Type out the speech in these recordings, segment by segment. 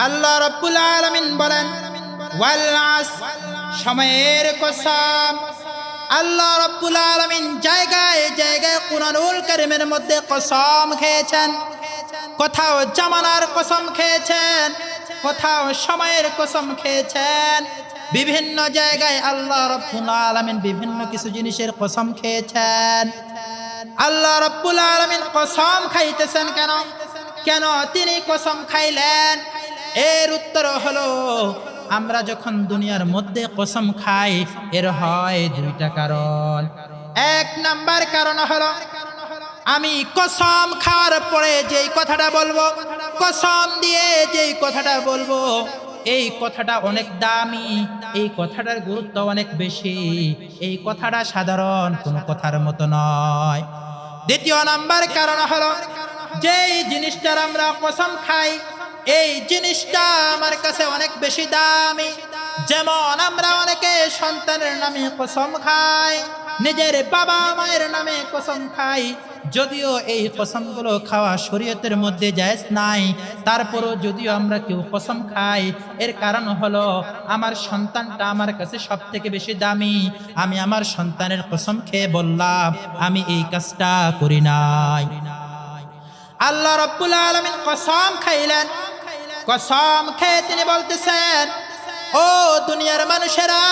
আল্লাহ রাব্বুল আলামিন বলেন ওয়াল আসর, সময়ের কসম। আল্লাহ রাব্বুল আলামিন জায়গায় জায়গায় কুরআনুল কারীমের মধ্যে কসম খেয়েছেন। কোথাও জামানার কসম খেয়েছেন, কোথাও সময়ের কসম খেয়েছেন। বিভিন্ন জায়গায় আল্লাহ রাব্বুল আলামিন বিভিন্ন কিছু জিনিসের কসম খেয়েছেন। আল্লাহ রাব্বুল আলামিন কসম খাইতেছেন কেন? কেন তিনি কসম খাইলেন? এর উত্তর হলো, আমরা যখন দুনিয়ার মধ্যে কসম খাই এর হয় দুইটা কারণ। এক নাম্বার কারণ হলো, আমি কসম খাওয়ার পরে যেই কথাটা বলবো, কসম দিয়ে যেই কথাটা বলবো, এই কথাটা অনেক দামি, এই কথাটার গুরুত্ব অনেক বেশি, এই কথাটা সাধারণ কোনো কথার মতো নয়। দ্বিতীয় নাম্বার কারণ হলো, যেই জিনিসটার আমরা কসম খাই এই জিনিসটা আমার কাছে অনেক বেশি দামি। যেমন আমরা অনেকে সন্তানের নামে কসম খাই, নিজের বাবা মায়ের নামে কসম খাই, যদিও এই কসমগুলো খাওয়া শরীয়তের মধ্যে জায়েজ নাই, তারপরও যদিও আমরা কেউ কসম খাই, এর কারণ হলো আমার সন্তানটা আমার কাছে সব থেকে বেশি দামি। আমি আমার সন্তানের কসম খেয়ে বললাম আমি এই কাজটা করি নাই। আল্লাহ রাব্বুল আলামিন কসম খাইলেন, কসম খেয়ে তিনি বলতেছেন, ও দুনিয়ার মানুষেরা,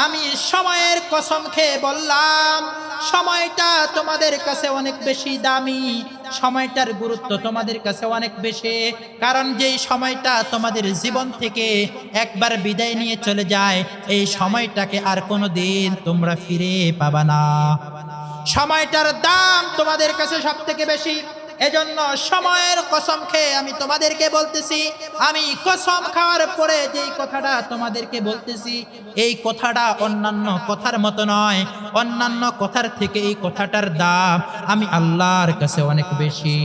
আমি সময়ের কসম খেয়ে বললাম সময়টা তোমাদের কাছে অনেক বেশি দামি, সময়টার গুরুত্ব তোমাদের কাছে অনেক বেশি। কারণ যেই সময়টা তোমাদের জীবন থেকে একবার বিদায় নিয়ে চলে যায়, এই সময়টাকে আর কোনো দিন তোমরা ফিরে পাবা না। সময়টার দাম তোমাদের কাছে সব থেকে বেশি। এজন্য সময়ের কসম খেয়ে আমি তোমাদেরকে বলতেছি, আমি কসম খাওয়ার পরে যেই কথাটা তোমাদেরকে বলতেছি, এই কথাটা অন্যান্য কথার মতো নয়। অন্যান্য কথার থেকে এই কথাটার দাম আমি আল্লাহর কাছে অনেক বেশি।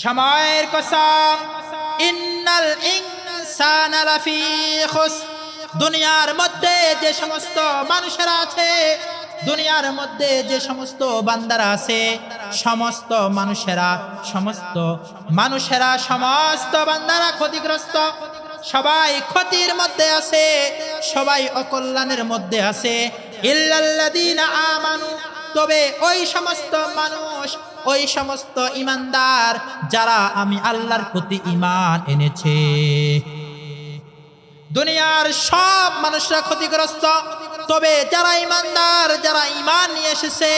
সময়ের কসম, ইন্নাল ইনসানা লাফি খুসর। দুনিয়ার মধ্যে যে সমস্ত মানুষেরা আছে, দুনিয়ার মধ্যে যে সমস্ত বান্দারা আছে, সমস্ত মানুষেরা সমস্ত বান্দারা ক্ষতিগ্রস্ত। সবাই ক্ষতির মধ্যে আছে, সবাই অকল্যাণের মধ্যে আছে। ইল্লাল্লাযীনা আমানু, তবে ওই সমস্ত মানুষ, ওই সমস্ত ঈমানদার যারা আমি আল্লাহর প্রতি ঈমান এনেছে। দুনিয়ার সব মানুষরা ক্ষতিগ্রস্ত, তবে যারা ঈমানদার, যারা ঈমান নিয়ে এসেছে,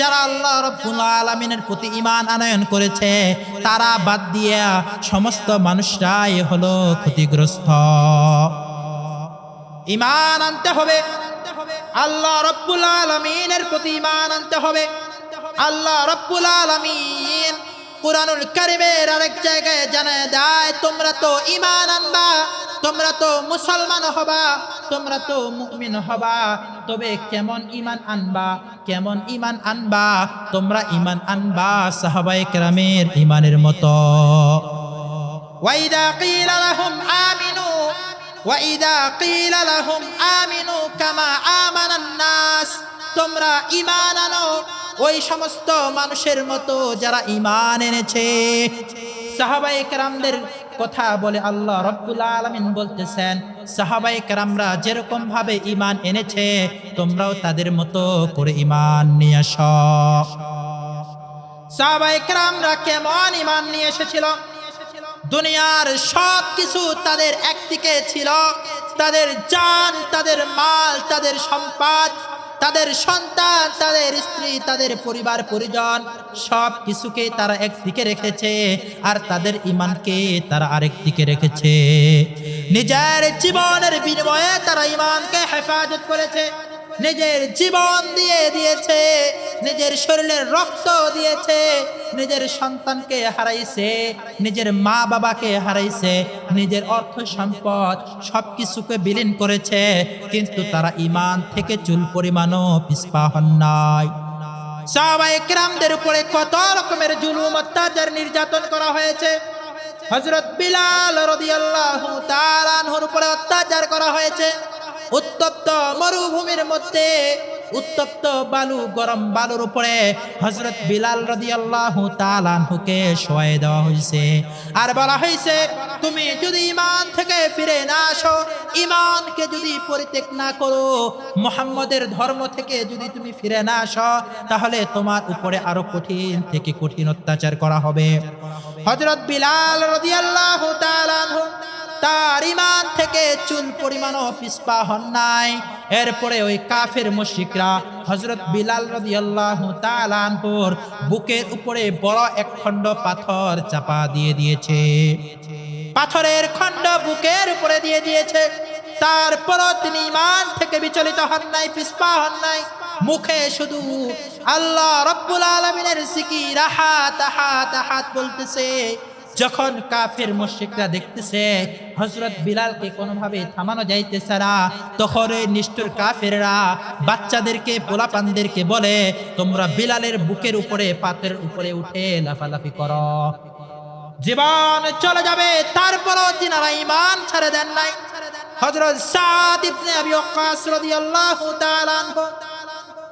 যারা আল্লাহ রাব্বুল আলামিনের প্রতি ঈমান আনয়ন করেছে, তারা বাদ দিয়া সমস্ত মানুষরাই হলো ক্ষতিগ্রস্ত। ঈমান আনতে হবে, আল্লাহ রাব্বুল আলামিনের প্রতি ঈমান আনতে হবে। আল্লাহ রাব্বুল আলামিন কুরআনুল কারীমের আরেক জায়গায় জানায় দেয়, তোমরা তো ঈমান আনবা, তোমরা তো মুসলমান হবা, তোমরা তো মুমিন হবা, তবে কেমন ঈমান আনবা? কেমন ঈমান আনবা? তোমরা ঈমান আনবা সাহাবায়ে কেরামের ঈমানের মতো। ওয়াইদা কিলা লাহুম আমিনু, ওয়াইদা কিলা লাহুম আমিনু কামা আমানান নাস, তোমরা ঈমান আনো ওই সমস্ত মানুষের মতো যারা ঈমান এনেছে। সাহাবায়ে কেরামদের কথা বলে আল্লাহ রাব্বুল আলামিন বলতেছেন, সাহাবায়ে কেরামরা যেরকম ভাবে ঈমান এনেছে, তোমরাও তাদের মতো করে ঈমান নিয়ে আসো। সাহাবায়ে কেরামরা কেমন ঈমান নিয়ে এসেছিল? দুনিয়ার সব কিছু তাদের একদিকে ছিল, তাদের জান, তাদের মাল, তাদের সম্পদ, তাদের সন্তান, তাদের স্ত্রী, তাদের পরিবার পরিজন, সব কিছুকে তারা একদিকে রেখেছে, আর তাদের ঈমানকে তারা আরেক দিকে রেখেছে। নিজের জীবনের বিনিময়ে তারা ঈমানকে হেফাজত করেছে, নিজের জীবন দিয়ে দিয়েছে, নিজের শরীরের রক্ত দিয়েছে, নিজের সন্তানকে হারাইছে, নিজের মা বাবাকে হারাইছে, নিজের অর্থ সম্পদ সবকিছুকে বিলীন করেছে, কিন্তু তারা ঈমান থেকে চুল পরিমাণও পিছপা হন নাই। সাহাবায়ে কেরামদের উপরে কত রকমের জুলুম, অত্যাচার, নির্যাতন করা হয়েছে। হযরত বিলাল রাদিয়াল্লাহু তাআলা আনহুর উপরে অত্যাচার করা হয়েছে। উত্তপ্ত মরুভূমির মধ্যে উত্তপ্ত বালু, গরম বালুর উপরে হযরত বিলাল রাদিয়াল্লাহু তাআলা আনহুকে শোয়াই দেওয়া হয়েছে। আর বলা হয়েছে, তুমি যদি ঈমান থেকে ফিরে না আসো, ঈমানকে যদি পরিত্যাগ না করো, মুহাম্মদের ধর্ম থেকে যদি তুমি ফিরে না আসো, তাহলে তোমার উপরে আরো কঠিন থেকে কঠিন অত্যাচার করা হবে। হযরত বিলাল রাদিয়াল্লাহু তাআলা আনহু তার ঈমান থেকে চুল পরিমাণও পিছপা হন নাই। এরপরে ওই কাফের মুশরিকরা হযরত বিলাল রাদিয়াল্লাহু তাআলা আনহুর বুকের উপরে বড় এক খণ্ড পাথর চাপা দিয়ে দিয়েছে। পাথরের খণ্ড বুকের উপরে দিয়ে দিয়েছে। তারপরও তিনি ঈমান থেকে বিচলিত হন নাই, পিছপা হন নাই। মুখে শুধু আল্লাহ রাব্বুল আলামিনের জিকির, আহাত আহাত আহাত বলতেছে। যখন কাফের মুশরিকরা দেখতেছে হযরত বিলালকে কোনোভাবে থামানো যাইতেছে না, তখন ওই নিষ্ঠুর কাফেররা বাচ্চাদেরকে, পোলাপানদেরকে বলে, তোমরা বিলালের বুকের উপরে, পাথরের উপরে উঠে লাফালাফি করো, জীবন চলে যাবে। তারপরও তিনারা ঈমান ছেড়ে দেন নাই। হযরত সাদ ইবনে আবি ওয়াক্কাস রাদিয়াল্লাহু তাআলা আনহু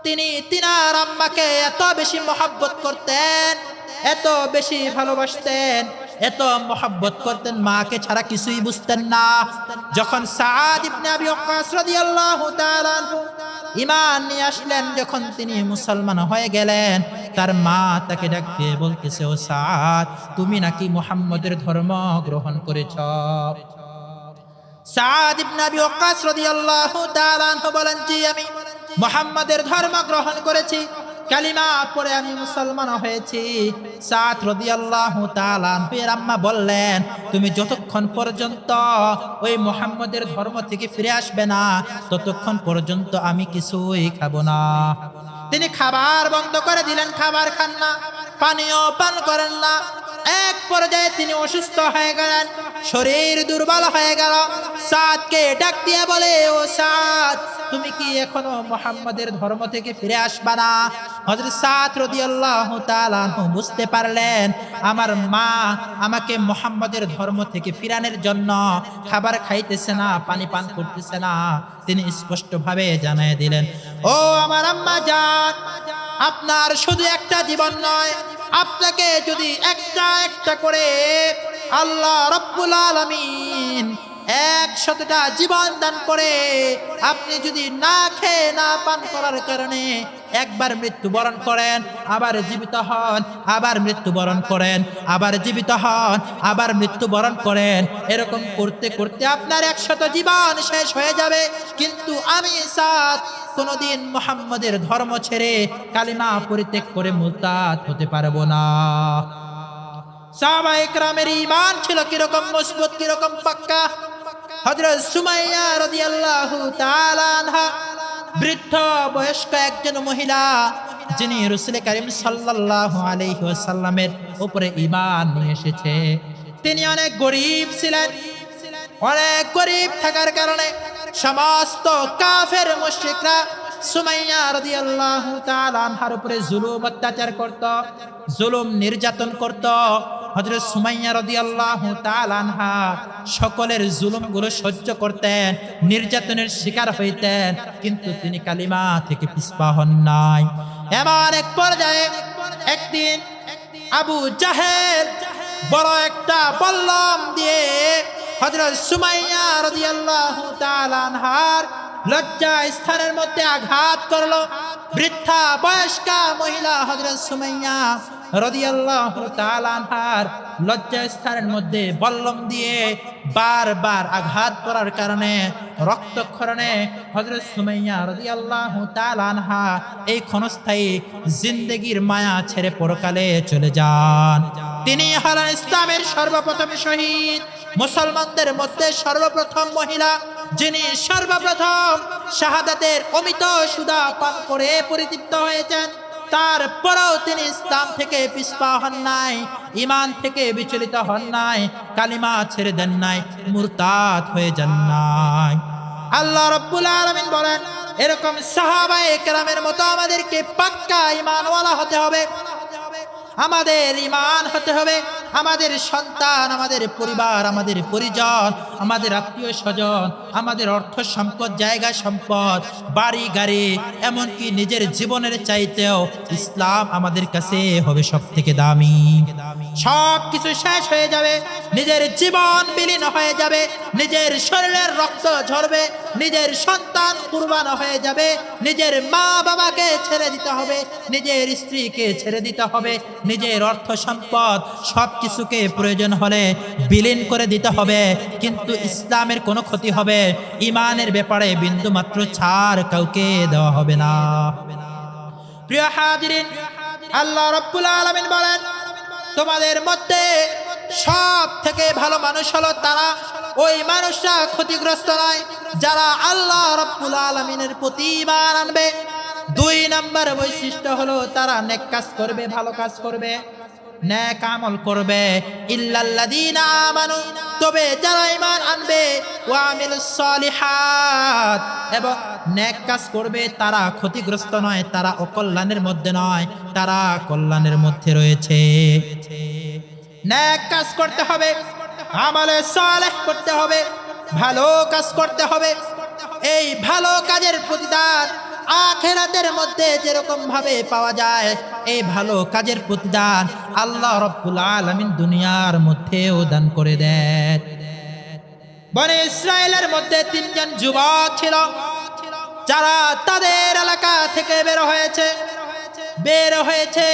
তিনি তিনার আম্মাকে এত বেশি মহব্বত করতেন, এত বেশি ভালোবাসতেন, এত মহব্বত করতেন, মাকে ছাড়া কিছুই বুঝতেন না। যখন সাদ ইবনে আবি ওয়াক্কাস রাদিয়াল্লাহু তাআলা আনহু ঈমান নিয়ে আসলেন, যখন তিনি মুসলমান হয়ে গেলেন, তার মা তাকে ডাক দিয়ে বলতেছে, ও সাদ, তুমি নাকি মুহাম্মদের ধর্ম গ্রহণ করেছ? সাদ ইবনে আবি ওয়াক্কাস রাদিয়াল্লাহু তাআলা আনহু বলেন, জি, আমি মুহাম্মদের ধর্ম গ্রহণ করেছি, কালিমা পড়ে আমি মুসলমান হয়েছি। সাদ রাদিয়াল্লাহু তাআলা আনহুর আম্মা বললেন, তুমি যতক্ষণ পর্যন্ত ওই মুহাম্মদের ধর্ম থেকে ফিরে আসবে না, ততক্ষণ পর্যন্ত আমি কিছুই খাবো না। তিনি খাবার বন্ধ করে দিলেন, খাবার খান না, পানিও পান করেন না। এক পর্যায়ে তিনি অসুস্থ হয়ে গেলেন, শরীর দুর্বল হয়ে গেল। সাদকে ডাক দিয়ে বলে, ও সাদ, তুমি কি এখনো মুহাম্মদের ধর্ম থেকে ফিরে আসবা না? হযরত সাদ রাদিয়াল্লাহু তাআলা আনহু বুঝতে পারলেন, আমার মা আমাকে মুহাম্মদের ধর্ম থেকে ফিরানোর জন্য খাবার খাইতেছে না, পানি পান করতেছে না। তিনি স্পষ্টভাবে জানিয়ে দিলেন, ও আমার আম্মা জান, আপনার শুধু একটা জীবন নয়, আপনাকে যদি একটা একটা করে আল্লাহ রাব্বুল আলামিন 100টা জীবন দান করে, আপনি যদি না খেয়ে না পান করার কারণে একবার মৃত্যুবরণ করেন, আবার জীবিত হন, আবার মৃত্যুবরণ করেন, আবার জীবিত হন, আবার মৃত্যুবরণ করেন, এরকম করতে করতে আপনার 100 জীবন শেষ হয়ে যাবে, কিন্তু আমি সাদ কোনদিন মুহাম্মদের ধর্ম ছেড়ে কালিমা পরিত্যাগ করে মুরতাদ হতে পারবো না। সাহাবায়ে কেরামের ঈমান ছিল কিরকম মজবুত, কিরকম পাক্কা। হযরত সুমাইয়া রাদিয়াল্লাহু তাআলা আনহা বৃদ্ধ বয়স্ক একজন মহিলা, যিনি রাসূল করিম সাল্লাল্লাহু আলাইহি ওয়াসাল্লামের উপরে ঈমান নিয়ে এসেছে। তিনি অনেক গরীব ছিলেন। অনেক গরীব থাকার কারণে সমস্ত কাফের মুশরিকরা সুমাইয়া রাদিয়াল্লাহু তাআলা আনহার উপরে জুলুম অত্যাচার করত, জুলুম নির্যাতন করত। হযরত সুমাইয়া রাদিয়াল্লাহু তাআলা আনহা সকলের জুলুমগুলো সহ্য করতেন, নির্যাতনের শিকার হইতেন, কিন্তু তিনি কালিমা থেকে পিছপা হন নাই। এমন এক পর্যায়ে একদিন আবু জাহেল বড় একটা বল্লম দিয়ে হযরত সুমাইয়া রাদিয়াল্লাহু তাআলা আনহার লজ্জা স্থানের মধ্যে আঘাত করলো। বৃদ্ধা বয়স্কা মহিলা হযরত সুমাইয়া রাদিয়াল্লাহু তাআলা আনহার লজ্জা স্থানের মধ্যে বল্লম দিয়ে বারবার আঘাত করার কারণে রক্তক্ষরণে হযরত সুমাইয়া রাদিয়াল্লাহু তাআলা আনহা এই ক্ষণস্থায়ী জিন্দেগীর মায়া ছেড়ে পরকালে চলে যান। তিনি হলেন ইসলামের সর্বপ্রথম শহীদ, মুসলমানদের মধ্যে সর্বপ্রথম মহিলা, যিনি সর্বপ্রথম শাহাদাতের অমিত সুধা পান করে পরিতৃপ্ত হয়েছেন। তারপরেও তিনি ইসলাম থেকে পিছপা হন নাই, ঈমান থেকে বিচলিত হন নাই, কালিমা ছেড়ে দেন নাই, মুরতাদ হয়ে যান নাই। আল্লাহ রাব্বুল আলামিন বলেন, এরকম সাহাবায়ে কেরামের মতো আমাদেরকে পাক্কা ঈমানওয়ালা হতে হবে। আমাদের ঈমান হতে হবে আমাদের সন্তান, আমাদের পরিবার, আমাদের পরিজন, আমাদের আত্মীয় স্বজন, আমাদের অর্থ সম্পদ, জায়গা সম্পদ, বাড়ি গাড়ি, এমনকি নিজের জীবনের চাইতেও ইসলাম আমাদের কাছে হবে সব থেকে দামি। সব কিছু শেষ হয়ে যাবে, নিজের জীবন বিলীন হয়ে যাবে, নিজের শরীরের রক্ত ঝরবে, নিজের সন্তান কুরবান হয়ে যাবে, নিজের মা বাবাকে ছেড়ে দিতে হবে, নিজের স্ত্রীকে ছেড়ে দিতে হবে, নিজের অর্থ সম্পদ সব কিছুকে প্রয়োজন হলে বিলীন করে দিতে হবে, কিন্তু ইসলামের কোনো ক্ষতি হবে, ইমানের ব্যাপারে বিন্দু মাত্র ছাড় কাউকে দেওয়া হবে না। প্রিয় হাজিরিন, আল্লাহ রাব্বুল আলামিন বলেন, তোমাদের মধ্যে সব থেকে ভালো মানুষ হলো তারা, ওই মানুষরা ক্ষতিগ্রস্ত নয় যারা আল্লাহ রাব্বুল আলামিনের প্রতি ঈমান আনবে। 2 নম্বর বৈশিষ্ট্য হলো তারা নেক কাজ করবে, ভালো কাজ করবে, নেক আমল করবে। ইল্লাল্লাযীনা আমানু, তবে যারা ঈমান আনবে, ওয়া আমিলুস সালিহাত, এবং নেক কাজ করবে, তারা ক্ষতিগ্রস্ত নয়, তারা অকল্যাণের মধ্যে নয়, তারা কল্যাণের মধ্যে রয়েছে। নেক কাজ করতে হবে, আমলে সালেহ করতে হবে, ভালো কাজ করতে হবে। এই ভালো কাজের প্রতিদান আখিরাতের মধ্যে যেরকম ভাবে পাওয়া যায়, এই ভালো কাজের প্রতিদান আল্লাহ রাব্বুল আলামিন দুনিয়ার মধ্যেও দান করে দেন। বনি ইসরাইলের মধ্যে 3 জন যুবক ছিল যারা তাদের এলাকা থেকে বের হয়েছে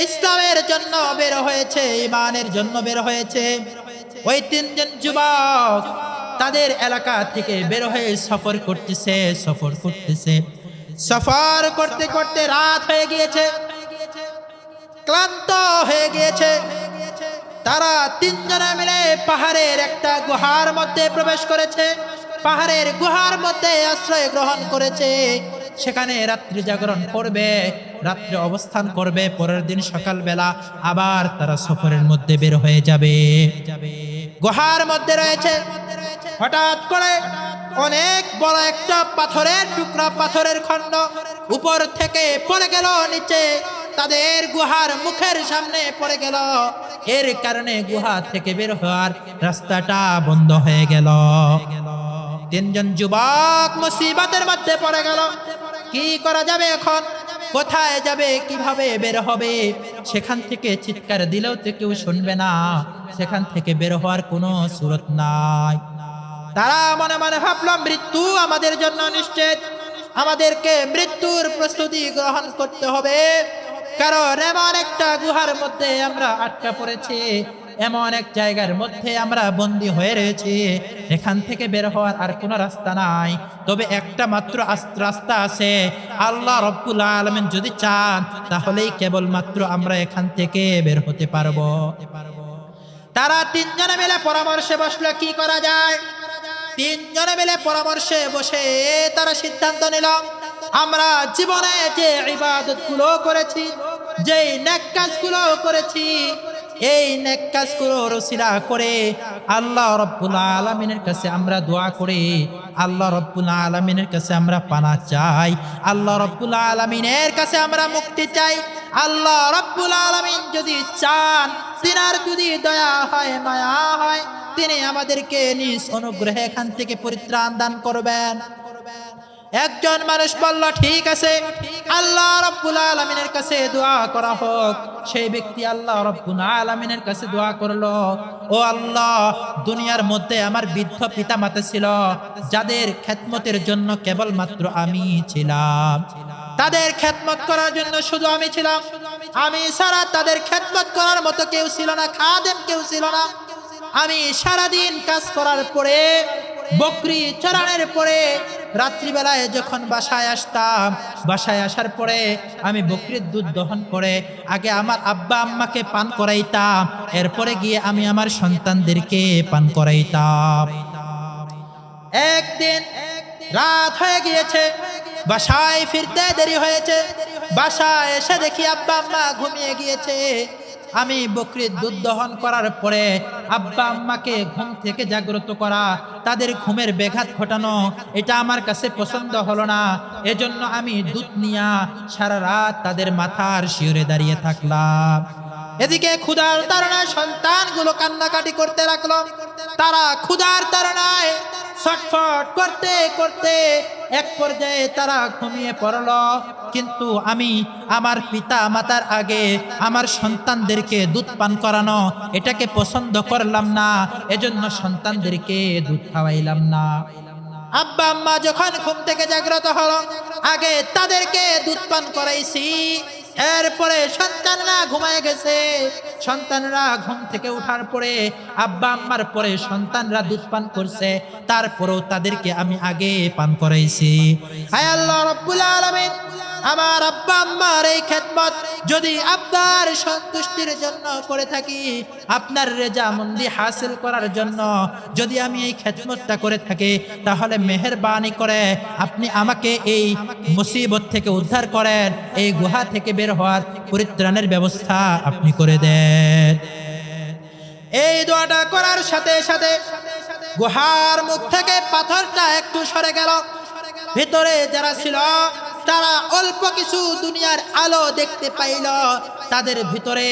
ইসলামের জন্য, বের হয়েছে ঈমানের জন্য, বের হয়েছে। ওই 3 জন যুবক তাদের এলাকা থেকে বের হয়ে সফর করতেছে। সফর করতে করতে রাত হয়ে গিয়েছে, ক্লান্ত হয়ে গিয়েছে। তারা 3 জনে মিলে পাহাড়ের একটা গুহার মধ্যে প্রবেশ করেছে, পাহাড়ের গুহার মধ্যে আশ্রয় গ্রহণ করেছে। সেখানে রাত্রি জাগরণ করবে, রাত্রে অবস্থান করবে, পরের দিন সকালবেলা আবার তারা সফরের মধ্যে বের হয়ে যাবে। গুহার মধ্যে রয়েছে, হঠাৎ করে অনেক বড় একটা পাথরের টুকরা, পাথরের খণ্ড উপর থেকে পড়ে গেল নিচে, তাদের গুহার মুখের সামনে পড়ে গেল। এর কারণে গুহা থেকে বের হওয়ার রাস্তাটা বন্ধ হয়ে গেল। 3 জন যুবক মুসিবতের মধ্যে পড়ে গেল। কি করা যাবে এখন? কোথায় যাবে? কিভাবে বের হবে? সেখান থেকে চিৎকার দিলেও তো কেউ শুনবে না, সেখান থেকে বের হওয়ার কোনো সুরত নাই। তারা মনে মনে ভাবল, মৃত্যু আমাদের জন্য নিশ্চিত, আমাদেরকে মৃত্যুর প্রস্তুতি গ্রহণ করতে হবে, কারণ এমন একটা গুহার মধ্যে আমরা আটকা পড়েছি, এমন এক জায়গার মধ্যে আমরা বন্দী হয়ে রয়েছি, এখান থেকে বের হওয়ার আর কোনো রাস্তা নাই। তবে একটা মাত্র রাস্তা আছে, আল্লাহ রাব্বুল আলামিন যদি চান তাহলেই কেবলমাত্র আমরা এখান থেকে বের হতে পারবো। তারা 3 জনে মিলে পরামর্শে বসলো কি করা যায়। 3 জনে মিলে পরামর্শে বসে তারা সিদ্ধান্ত নিল, আমরা জীবনে যে ইবাদতগুলো করেছি, যেই নেক কাজগুলো করেছি, এই নেক কাজগুলোর ওসিলা করে আল্লাহ রাব্বুল আলামিনের কাছে আমরা দোয়া করি, আল্লাহ রাব্বুল আলামিনের কাছে আমরা পানা চাই, আল্লাহ রাব্বুল আলামিনের কাছে আমরা মুক্তি চাই। আল্লাহ রাব্বুল আলামিন যদি চান, তিনার যদি দয়া হয়, মায়া হয়, তিনি আমাদেরকে নিজ অনুগ্রহে এখান থেকে পরিত্রাণ দান করবেন। একজন মানুষ বলল, ঠিক আছে, আল্লাহ রাব্বুল আলামিনের কাছে দোয়া করা হোক। সেই ব্যক্তি আল্লাহ রাব্বুল আলামিনের কাছে দোয়া করলো, ও আল্লাহ, দুনিয়ার মধ্যে আমার বৃদ্ধ পিতা মাতা ছিল, যাদের খেদমতের জন্য কেবলমাত্র আমি ছিলাম, তাদের খেদমত করার জন্য শুধু আমি ছিলাম, আমি ছাড়া তাদের খেদমত করার মতো কেউ ছিল না, খাদেম কেউ ছিল না। আমি সারাদিন কাজ করার পরে, বকরি চড়ানোর পরে, রাত্রিবেলায় যখন বাসায় আসতাম, বাসায় আসার পরে আমি বকরির দুধ দহন করে আগে আমার আব্বা আম্মাকে পান করাইতাম, এরপরে গিয়ে আমি আমার সন্তানদেরকে পান করাইতাম। একদিন রাত হয়ে গিয়েছে, বাসায় ফিরতে দেরি হয়েছে, বাসায় এসে দেখি আব্বা আম্মা ঘুমিয়ে গিয়েছে। আমি বকরির দুধ দহন করার পরে আব্বা আম্মাকে ঘুম থেকে জাগ্রত করা, তাদের ঘুমের ব্যাঘাত ঘটানো, এটা আমার কাছে পছন্দ হলো না। এজন্য আমি দুধ নিয়া সারা রাত তাদের মাথার শিওরে দাঁড়িয়ে থাকলাম। এদিকে ক্ষুধার তাড়নায় সন্তানগুলো কান্নাকাটি করতে লাগলো। তারা ক্ষুধার তাড়নায় ছটফট করতে করতে এক পর্যায়ে তারা ঘুমিয়ে পড়ল। কিন্তু আমি আমার পিতা মাতার আগে আমার সন্তানদেরকে দুধ পান করানো এটাকে পছন্দ করলাম না, এজন্য সন্তানদেরকে দুধ খাওয়াইলাম না। আব্বা আম্মা যখন ঘুম থেকে জাগ্রত হলো, আগে তাদেরকে দুধ পান করাইছি, এরপরে সন্তানরা ঘুমায় গেছে। সন্তানরা ঘুম থেকে ওঠার পরে আব্বা আম্মার পরে সন্তানরা দুধ পান করছে, তারপরেও তাদেরকে আমি আগে পান করাইছি। হায় আল্লাহ রাব্বুল আলামিন, আমার আব্বা আম্মার এই খেদমত যদি আপনার সন্তুষ্টির জন্য করে থাকি, আপনার রেজামন্দি হাসিল করার জন্য যদি আমি এই খেদমতটা করে থাকি, তাহলে মেহেরবানি করে আপনি আমাকে এই মুসিবত থেকে উদ্ধার করেন, এই গুহা থেকে বের হওয়ার পরিত্রাণের ব্যবস্থা আপনি করে দেন। এই দোয়াটা করার সাথে সাথে গুহার মুখ থেকে পাথরটা একটু সরে গেল। ভিতরে যারা ছিল তারা অল্প কিছু দুনিয়ার আলো দেখতে পাইল। তাদের ভিতরে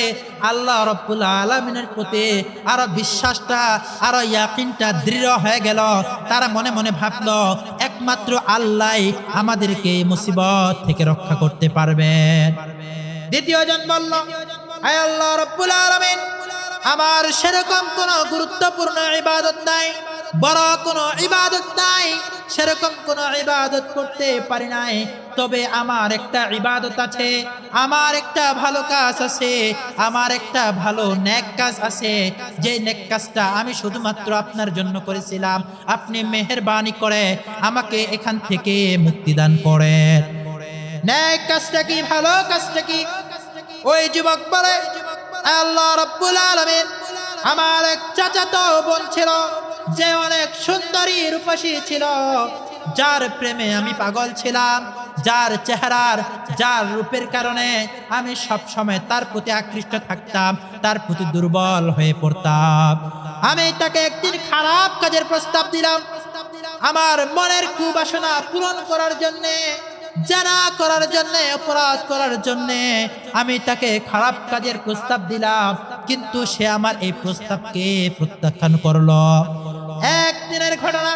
আল্লাহ রাব্বুল আলামিনের প্রতি আরো বিশ্বাসটা, আরো ইয়াকিনটা দৃঢ় হয়ে গেল। তারা মনে মনে ভাবলো একমাত্র আল্লাহই আমাদেরকে মুসিবত থেকে রক্ষা করতে পারবেন। দ্বিতীয় জন বলল, আয় আল্লাহ রাব্বুল আলামিন, আমার সেরকম কোনো গুরুত্বপূর্ণ ইবাদত নাই, বড় কোনো ইবাদত নাই, সেরকম কোনো ইবাদত করতে পারি নাই, তবে আমার একটা ইবাদত আছে, আমার একটা ভালো কাজ আছে, আমার একটা ভালো নেক কাজ আছে, যে নেক কাজটা আমি শুধুমাত্র আপনার জন্য করেছিলাম। আপনি মেহেরবানি করে আমাকে এখান থেকে মুক্তি দান করেন। নেক কাজটা কি, ভালো কাজটা কি? ওই যুবক বলে, আল্লাহ রাব্বুল আলামিন, আমার এক চাচাতো বোন ছিল যে অনেক সুন্দরী রূপসী ছিল, যার প্রেমে আমি পাগল ছিলাম, যার চেহারার, যার রূপের কারণে আমি সব সময় তার প্রতি আকৃষ্ট থাকতাম, তার প্রতি দুর্বল হয়ে পড়তাম। আমি তাকে একদিন খারাপ কাজের প্রস্তাব দিলাম, আমার মনের কুবাসনা পূরণ করার জন্যে, জানা করার জন্যে, অপরাধ করার জন্যে আমি তাকে খারাপ কাজের প্রস্তাব দিলাম, কিন্তু সে আমার এই প্রস্তাবকে প্রত্যাখ্যান করলো। একদিনের ঘটনা,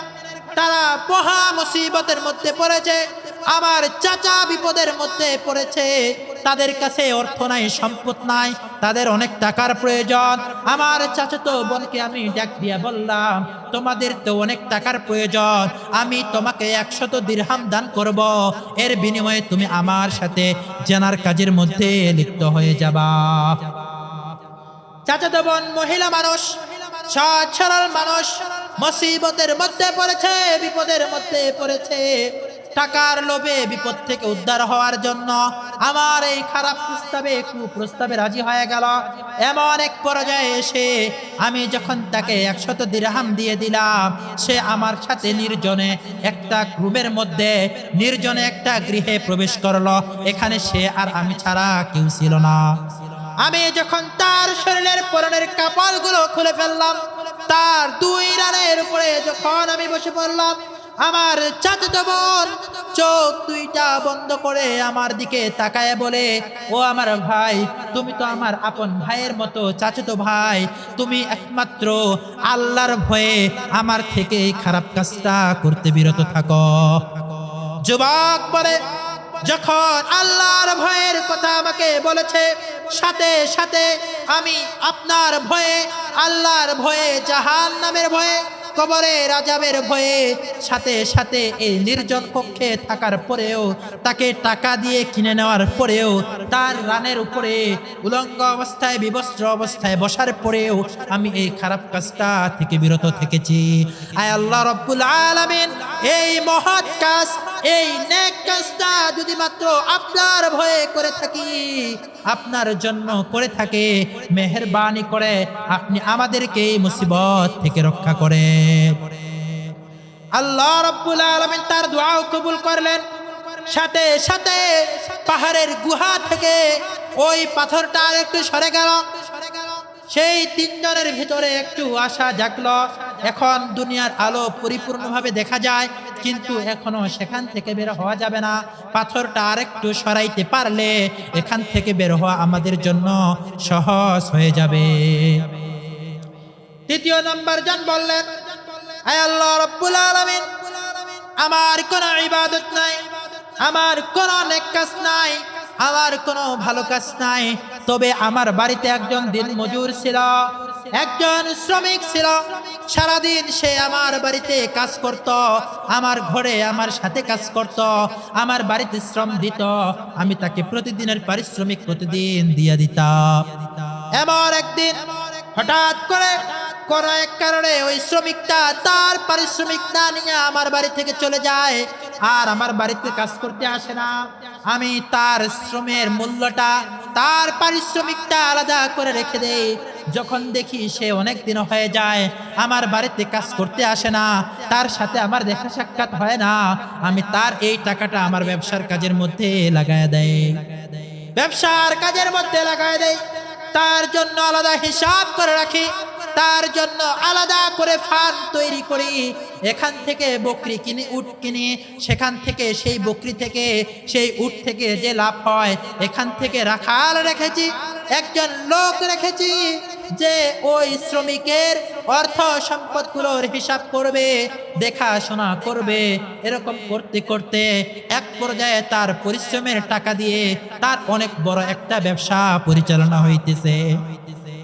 তারা মহা মুসিবতের মধ্যে পড়েছে, আমার চাচা বিপদের মধ্যে পড়েছে, তাদের কাছে অর্থ নাই, সম্পদ নাই, তাদের অনেক টাকার প্রয়োজন। আমার চাচাতো বোনকে আমি ডাক দিয়া বললাম, তোমাদের তো অনেক টাকার প্রয়োজন, আমি তোমাকে 100 দিরহাম দান করব, এর বিনিময়ে তুমি আমার সাথে জেনার কাজের মধ্যে লিপ্ত হয়ে যাবা। চাচাতো বোন মহিলা মানুষ, সৎ সরল মানুষ, মুসিবতের মধ্যে পড়েছে, বিপদের মধ্যে পড়েছে, টাকার লোভে বিপদ থেকে উদ্ধার হওয়ার জন্য আমার এই খারাপ প্রস্তাবে, কুপ্রস্তাবে রাজি হয়ে গেল। এমন এক পর্যায়ে এসে আমি যখন তাকে 100 দিরহাম দিয়ে দিলাম, সে আমার সাথে নির্জনে একটা রুমের মধ্যে, নির্জনে একটা গৃহে প্রবেশ করলো। এখানে সে আর আমি ছাড়া কেউ ছিল না। আমি যখন তার শরীরের পরনের কাপড়গুলো খুলে ফেললাম, তার 2 রানের উপরে যখন আমি বসে পড়লাম, আমার চাচাতো বোন চোখ 2টা বন্ধ করে আমার দিকে তাকায় বলে, ও আমার ভাই, তুমি তো আমার আপন ভাইয়ের মতো চাচাতো ভাই, তুমি একমাত্র আল্লাহর ভয়ে আমার থেকে এই খারাপ কাজটা করতে বিরত থাকো। যুবক বলে, যখন আল্লাহর ভয়ের কথা আমাকে বলেছে, সাথে সাথে আমি আপনার ভয়ে, আল্লাহর ভয়ে, জাহান্নামের ভয়ে, কবরের আযাবের ভয়ে, সাথে সাথে এই নির্জন কক্ষে থাকার পরেও, তাকে টাকা দিয়ে কিনে নেওয়ার পরেও, তার রানের উপরে উলঙ্গ অবস্থায়, বিবস্ত্র অবস্থায় বসার পরেও আমি এই খারাপ কাজটা থেকে বিরত থেকেছি। আয় আল্লাহ রাব্বুল আলামিন, এই মহৎ কাজ, এই নেক কাজটা যদি মাত্র আপনার ভয়ে করে থাকি, আপনার জন্য করে থাকে, মেহেরবানি করে আপনি আমাদেরকে এই মুসিবত থেকে রক্ষা করেন। আল্লাহ রাব্বুল আলামিন তার দোয়া কবুল করলেন। সাথে সাথে পাহাড়ের গুহা থেকে ওই পাথরটা আরেকটু সরে গেল। সেই 3 জনের ভিতরে একটু আশা জাগলো এখন দুনিয়ার আলো পরিপূর্ণভাবে দেখা যায়, কিন্তু এখনো সেখান থেকে বের হওয়া যাবে না। পাথরটা আরেকটু সরাইতে পারলে এখান থেকে বের হওয়া আমাদের জন্য সহজ হয়ে যাবে। তৃতীয় নম্বর জন বললেন, আয় আল্লাহ রাব্বুল আলামিন, আমার কোনো ইবাদত নাই, আমার কোনো নেক কাজ নাই, আমার কোনো ভালো কাজ নাই, তবে আমার বাড়িতে একজন দিনমজুর ছিল, একজন শ্রমিক ছিল। সারাদিন সে আমার বাড়িতে কাজ করত, আমার ঘরে আমার সাথে কাজ করত, আমার বাড়িতে শ্রম দিত, আমি তাকে প্রতিদিনের পারিশ্রমিক প্রতিদিন দিয়ে দিতাম। এমন একদিন হঠাৎ করে কোন এক কারণে ওই শ্রমিকটা তার পারিশ্রমিক না নিয়ে আমার বাড়ি থেকে চলে যায়, আর আমার বাড়িতে কাজ করতে আসে না। আমি তার শ্রমের মূল্যটা, তার পারিশ্রমিকটা আলাদা করে রেখে দেই। যখন দেখি সে অনেক দিন হয়ে যায় আমার বাড়িতে কাজ করতে আসে না, তার সাথে আমার দেখা সাক্ষাৎ হয় না, আমি তার এই টাকাটা আমার ব্যবসার কাজের মধ্যে লাগায় দেই, ব্যবসার কাজের মধ্যে লাগায় দেই। তার জন্য আলাদা হিসাব করে রাখি, তার জন্য আলাদা করে ফান্ড তৈরি করি। এখান থেকে বকরি কিনি, উট কিনি, সেখান থেকে সেই বকরি থেকে সেই উট থেকে যে লাভ হয়, এখান থেকে রাখাল রেখেছি, একজন লোক রেখেছি যে ওই শ্রমিকের অর্থ সম্পদগুলোর হিসাব করবে, দেখাশোনা করবে। এরকম করতে করতে এক পর্যায়ে তার পরিশ্রমের টাকা দিয়ে তার অনেক বড় একটা ব্যবসা পরিচালনা হইতেছে।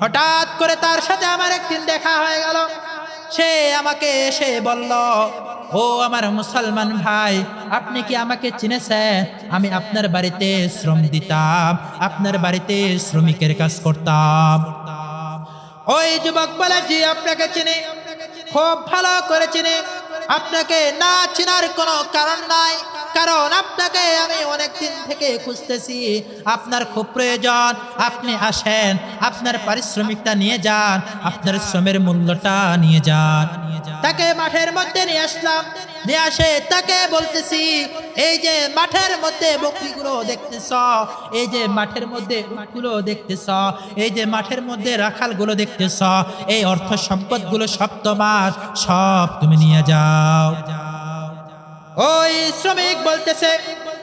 হঠাৎ করে তার সাথে আমার একদিন দেখা হয়ে গেল। সে আমাকে এসে বলল, ও আমার মুসলমান ভাই, আপনি কি আমাকে চিনেছেন? আমি আপনার বাড়িতে শ্রম দিতাম, আপনার বাড়িতে শ্রমিকের কাজ করতাম। ওই যুবক বলে, জি আপনাকে চিনি, খুব ভালো করে চিনি। আপনাকে না চেনার কোনো কারণ নাই, কারণ আপনাকে আমি অনেক দিন থেকে খুঁজতেছি। আপনার খুব প্রয়োজন, আপনি আসেন, আপনার পারিশ্রমিকটা নিয়ে যান, আপনার শ্রমের মূল্যটা নিয়ে যান। তাকে মাঠের মধ্যে নিয়ে আসলাম, নিয়ে আসে তাকে বলতেছি, এই যে মাঠের মধ্যে বকরিগুলো দেখতেছ, এই যে মাঠের মধ্যে উটগুলো দেখতেছ, এই যে মাঠের মধ্যে রাখালগুলো দেখতেছ, এই অর্থ সম্পদগুলো সব তোমার, সব তুমি নিয়ে যাও। ওই শ্রমিক বলতেছে,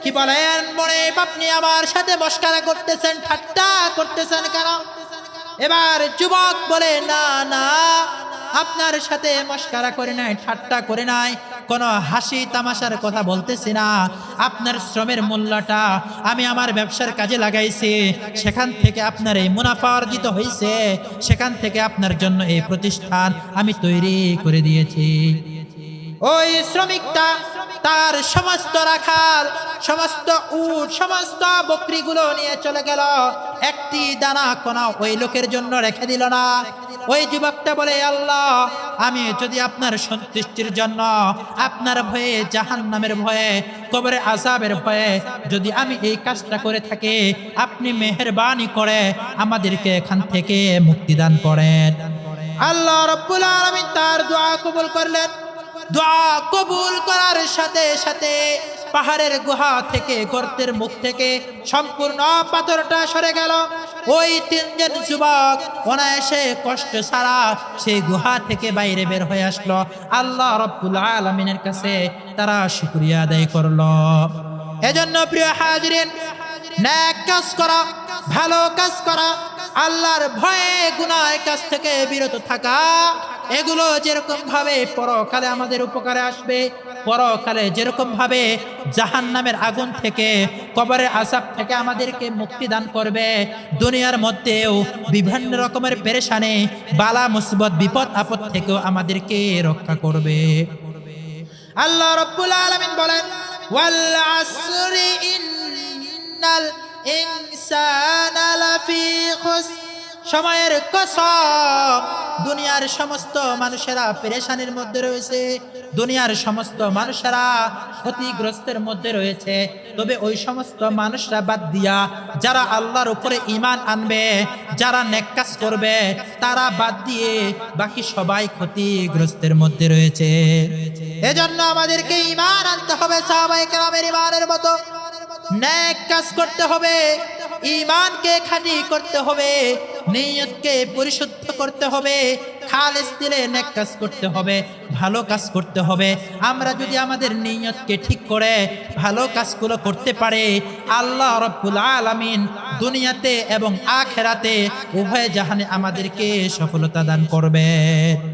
কি বলেন মনে, আপনি আমার সাথে মস্করা করতেছেন, ঠাট্টা করতেছেন কেন? এবার যুবক বলে, না না, আপনার সাথে মস্করা করে নাই, ঠাট্টা করে নাই, কোনো হাসি তামাশার কথা বলতেছি না। আপনার শ্রমের মূল্যটা আমি আমার ব্যবসার কাজে লাগাইছি, সেখান থেকে আপনার এই মুনাফা অর্জিত হয়েছে, সেখান থেকে আপনার জন্য এই প্রতিষ্ঠান আমি তৈরি করে দিয়েছি। ওই শ্রমিকটা তার সমস্ত রাখাল, সমস্ত উট, সমস্ত বকরিগুলো নিয়ে চলে গেল, একটি দানা কোনা ওই লোকের জন্য রেখে দিল না। ওই যুবকটা বলে, আল্লাহ, আমি যদি আপনার সন্তুষ্টির জন্য, আপনার ভয়ে, জাহান্নামের ভয়ে, কবরে আযাবের ভয়ে যদি আমি এই কাজটা করে থাকি, আপনি মেহেরবানি করে আমাদেরকে এখান থেকে মুক্তি দান করেন। আল্লাহ রাব্বুল আলামিন তার দোয়া কবুল করলেন। দোয়া কবুল করার সাথে সাথে পাহাড়ের গুহা থেকে, গর্তের মুখ থেকে সম্পূর্ণ পাথরটা সরে গেল। ওই তিনজন যুবক অনায়াসে কষ্ট ছাড়া সেই গুহা থেকে বাইরে বের হয়ে আসলো। আল্লাহ রাব্বুল আলামিনের কাছে তারা শুকরিয়া আদায় করলো। এজন্য প্রিয় হাজিরিন, নেক কাজ করা, ভালো কাজ করা, আল্লাহর ভয়ে গুনাহের কাজ থেকে বিরত থাকা, এগুলো যেরকম ভাবে পরকালে আমাদের উপকারে আসবে, পরকালে যেরকম ভাবে জাহান্নামের আগুন থেকে, কবরের আযাব থেকে আমাদেরকে মুক্তি দান করবে, দুনিয়ার মধ্যেও বিভিন্ন রকমের পেরেশানি, বালা মুসিবত, বিপদ আপদ থেকেও আমাদেরকে রক্ষা করবে। আল্লাহ রাব্বুল আলামিন বলেন, ওয়াল আসরি ইন্নাল ইনসানা লাফি খুসর, সময়ের কসম, দুনিয়ার সমস্ত মানুষেরা পেরেশানির মধ্যে রয়েছে, দুনিয়ার সমস্ত মানুষেরা ক্ষতিগ্রস্তের মধ্যে রয়েছে। তবে ওই সমস্ত মানুষরা বাদ দিয়া যারা আল্লাহর উপরে ঈমান আনবে, যারা নেক কাজ করবে, তারা বাদ দিয়ে বাকি সবাই ক্ষতিগ্রস্তের মধ্যে রয়েছে। এজন্য আমাদেরকে ঈমান আনতে হবে, সাহাবায়ে কেরামের ঈমানের মতো নেক কাজ করতে হবে, ঈমানকে খাঁটি করতে হবে, নিয়তকে পরিশুদ্ধ করতে হবে, খালেস দিলে নেক কাজ করতে হবে, ভালো কাজ করতে হবে। আমরা যদি আমাদের নিয়তকে ঠিক করে ভালো কাজগুলো করতে পারে, আল্লাহ রাব্বুল আলামিন দুনিয়াতে এবং আখিরাতে উভয় জাহানে আমাদেরকে সফলতা দান করবে।